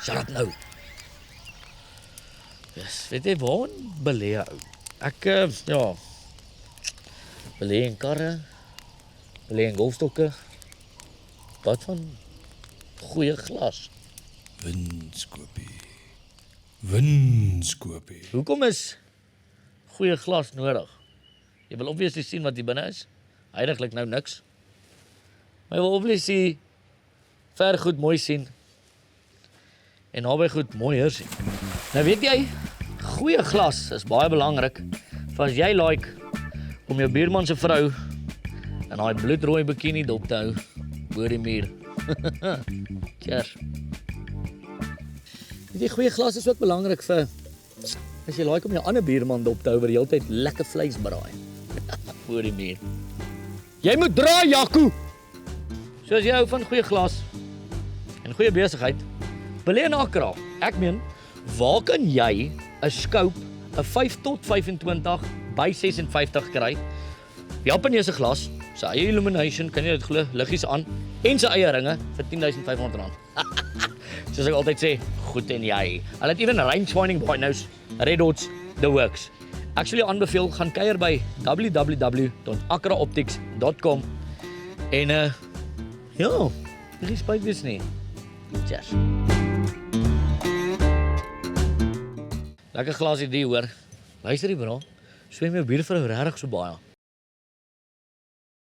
Shut up nou. Yes, weet jy waar belê ou? Ek ja, belê in karre, belê in golfstokke. Wat van goeie glas? Winskopie. Hoekom is goeie glas nodig? Jy wil obviously sien wat hier binne is. Heiliglik nou niks. Maar jy wil obviously ver goed mooi sien. En naby goed mooier sien. Nou weet jy, goeie glas is baie belangrik. Want as jy like om jou buurman se vrou in daai bloedrooi bikini dop te hou voor die muur. Cheers. Die goeie glas is ook belangrik vir as jy like om jou ander buurman dop te hou waar die hele tyd lekker vleis braai. Voor die muur. Jy moet draai, Jaco. Soos jy hou van goeie glas en goeie besigheid, belê in Accra. Ek meen, waar kan jy 'n scope, 'n 5 tot 25 by 56 kry? Japaneese glas, sy eie illumination, kan jy dit glo, liggies aan en sy eie ringe vir R10,500. Soos ek altyd sê, goed en jy. Hulle het even range finding binos, red dots, the works. Ek sal jou aanbeveel, gaan kuier by www.accraoptics.com en ja, nie spyt wees nie. Cheers. Lekker glasie die hoor. Luister die bro, swem jou buurvrou regtig so baie.